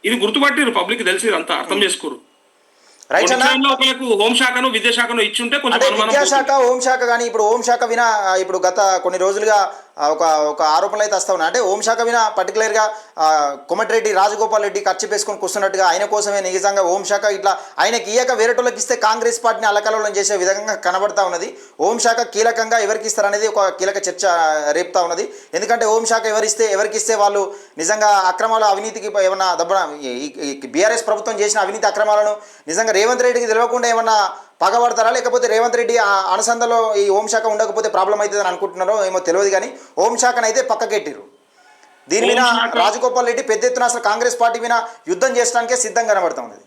ఇది గుర్తుపట్టిరు, పబ్లిక్ తెలిసి అంతా అర్థం చేసుకోరు. ఒకరికి హోంశాఖను విద్యాశాఖను ఇచ్చుంటే కొంచెం విద్యాశాఖ, హోంశాఖ కానీ ఇప్పుడు హోంశాఖ వినా ఇప్పుడు గత కొన్ని రోజులుగా ఒక ఆరోపణలు అయితే వస్తా ఉన్నాయి. అంటే హోంశాఖ వినా పర్టికులర్గా కోమటిరెడ్డి రాజగోపాల్ రెడ్డి ఖర్చు పేసుకొని కూర్చున్నట్టుగా ఆయన కోసమే నిజంగా హోంశాఖ ఇట్లా ఆయనకి ఇయ్యక వేరేటోళ్ళకి ఇస్తే కాంగ్రెస్ పార్టీని అల్లకల్లోలం చేసే విధంగా కనబడతా ఉన్నది. హోంశాఖ కీలకంగా ఎవరికి ఇస్తారనేది ఒక కీలక చర్చ రేపుతా ఉన్నది. ఎందుకంటే హోంశాఖ ఎవరికి ఇస్తే వాళ్ళు నిజంగా అక్రమాలు, అవినీతికి ఏమన్నా బీఆర్ఎస్ ప్రభుత్వం చేసిన అవినీతి అక్రమాలను నిజంగా రేవంత్ రెడ్డికి తెలియకుండా ఏమన్నా పగబడతారా, లేకపోతే రేవంత్ రెడ్డి అనుసంధంలో ఈ హోంశాఖ ఉండకపోతే ప్రాబ్లం అవుతుందని అనుకుంటున్నారో ఏమో తెలియదు. కానీ హోంశాఖను అయితే పక్కకెట్టిరు. దీని మీద రాజగోపాల్ రెడ్డి పెద్ద ఎత్తున అసలు కాంగ్రెస్ పార్టీ మీద యుద్ధం చేయడానికే సిద్ధంగా కనబడతా ఉన్నది.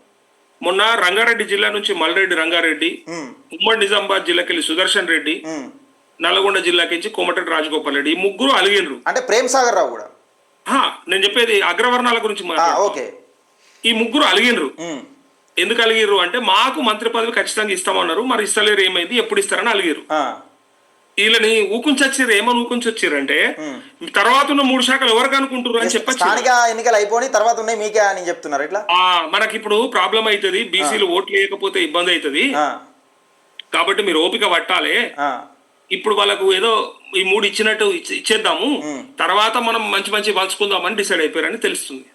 మొన్న రంగారెడ్డి జిల్లా నుంచి మల్రెడ్డి రంగారెడ్డి, ఉమ్మడి నిజామాబాద్ జిల్లాకి వెళ్ళి సుదర్శన్ రెడ్డి, నల్గొండ జిల్లాకి నుంచి కోమటిరెడ్డి రాజగోపాల్ రెడ్డి, ఈ ముగ్గురు అలిగినరు. అంటే ప్రేమ్ సాగర్ రావు కూడా, నేను చెప్పేది అగ్రవర్ణాల గురించి. ఈ ముగ్గురు అలిగినరు. ఎందుకు అలిగిర్రు అంటే మాకు మంత్రి పదవి ఖచ్చితంగా ఇస్తామన్నారు, మరి ఇస్తలేరు, ఏమైంది, ఎప్పుడు ఇస్తారని అలిగిరు. వీళ్ళని ఊకుంచొచ్చిర్రు. ఏమని ఊకుంచొచ్చిర్రు అంటే తర్వాత ఉన్న 3 శాఖలు ఎవరికి అనుకుంటారు అని చెప్పచ్చు. స్థానిక ఎన్నికలు అయిపోయి తర్వాత ఉన్నాయి మీకే అని చెప్తున్నారు. ఇట్లా మనకి ఇప్పుడు ప్రాబ్లం అవుతుంది, బీసీలు ఓట్లు వేయకపోతే ఇబ్బంది అవుతుంది, కాబట్టి మీరు ఓపిక పట్టాలి, ఇప్పుడు వాళ్ళకు ఏదో ఈ 3 ఇచ్చినట్టు ఇచ్చేద్దాము, తర్వాత మనం మంచి మంచి పంచుకుందామని డిసైడ్ అయిపోయారని తెలుస్తుంది.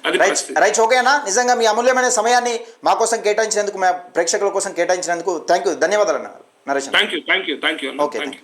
అది రైట్ పరిస్థితి. రైట్ ఓకే అన్న, నిజంగా మీ అమూల్యమైన సమయాన్ని మా కోసం కేటాయించినందుకు, మా ప్రేక్షకుల కోసం కేటాయించినందుకు థ్యాంక్ యూ, ధన్యవాదాలు అన్న Naresh. Thank you. Okay. Thank you.